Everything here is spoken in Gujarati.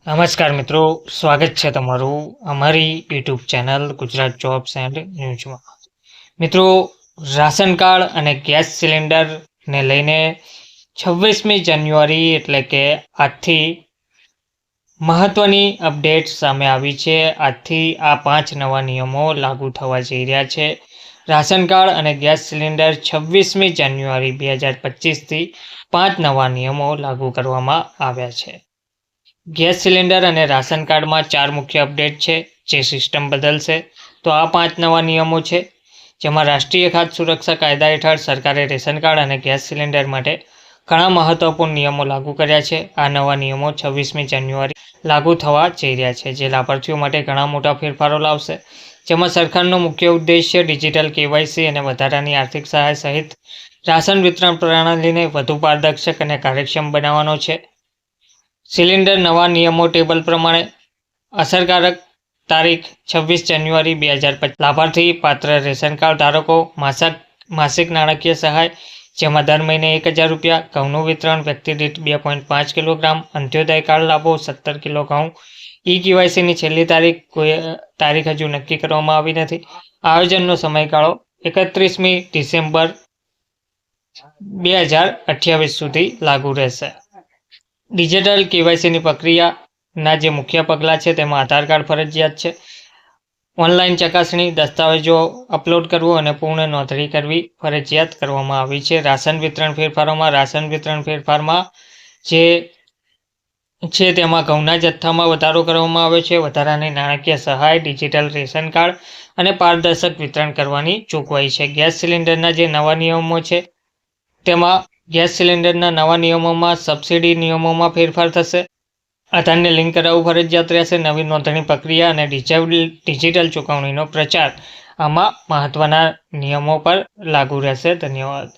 નમસ્કાર મિત્રો, સ્વાગત છે તમારું અમારી YouTube channel Gujarat jobs and ન્યૂઝમાં. મિત્રો, રાશન કાર્ડ અને ગેસ સિલિન્ડરને લઈને 26મી જાન્યુઆરી એટલે કે આજથી મહત્ત્વની અપડેટ સામે આવી છે. આજથી આ 5 નવા નિયમો લાગુ થવા જઈ રહ્યા છે. રાશન કાર્ડ અને ગેસ સિલિન્ડર 26મી જાન્યુઆરી 2025થી 5 નવા નિયમો લાગુ કરવામાં આવ્યા છે. ગેસ સિલિન્ડર અને રાશન કાર્ડમાં 4 મુખ્ય અપડેટ છે જે સિસ્ટમ બદલશે. તો આ 5 નવા નિયમો છે, જેમાં રાષ્ટ્રીય ખાદ્ય સુરક્ષા કાયદા હેઠળ સરકારે રેશન કાર્ડ અને ગેસ સિલિન્ડર માટે ઘણા મહત્વપૂર્ણ નિયમો લાગુ કર્યા છે. આ નવા નિયમો 26મી જાન્યુઆરી લાગુ થવા જઈ રહ્યા છે, જે લાભાર્થીઓ માટે ઘણા મોટા ફેરફારો લાવશે. જેમાં સરકારનો મુખ્ય ઉદ્દેશ્ય ડિજિટલ કેવાયસી અને વધારાની આર્થિક સહાય સહિત રાશન વિતરણ પ્રણાલીને વધુ પારદર્શક અને કાર્યક્ષમ બનાવવાનો છે. સિલિન્ડર નવા નિયમો ટેબલ પ્રમાણે અસરકારક તારીખ 26 જાન્યુઆરી 2025. લાભાર્થી પાત્ર રેશન કાર્ડ ધારકો માસિક નાણાકીય સહાય, જેમાં દર મહિને 1000 રૂપિયા. ઘઉંનું વિતરણ વ્યક્તિ દીઠ 2.5 કિલોગ્રામ. અંત્યોદય કાર્ડ લાભો 17 કિલો ઘઉં. કેવાયસીની છેલ્લી તારીખ હજુ નક્કી કરવામાં આવી નથી. આયોજનનો સમયગાળો 31મી ડિસેમ્બર 2028 સુધી લાગુ રહેશે. ડિજિટલ કેવાયસીની પ્રક્રિયાના જે મુખ્ય પગલાં છે તેમાં આધાર કાર્ડ ફરજિયાત છે. ઓનલાઈન ચકાસણી, દસ્તાવેજો અપલોડ કરવું અને પૂર્ણ નોંધણી કરવી ફરજિયાત કરવામાં આવી છે. રાશન વિતરણ ફેરફારમાં જે છે તેમાં ઘઉંના જથ્થામાં વધારો કરવામાં આવ્યો છે. વધારાની નાણાકીય સહાય, ડિજિટલ રેશન કાર્ડ અને પારદર્શક વિતરણ કરવાની જોગવાઈ છે. ગેસ સિલિન્ડરના જે નવા નિયમો છે તેમાં ગેસ સિલિન્ડરના નવા નિયમોમાં સબસિડી નિયમોમાં ફેરફાર થશે. આધારને લિંક કરાવવું ફરજિયાત રહેશે. નવી નોંધણી પ્રક્રિયા અને ડિજિટલ ચૂકવણીનો પ્રચાર આમાં મહત્વના નિયમો પર લાગુ રહેશે. ધન્યવાદ.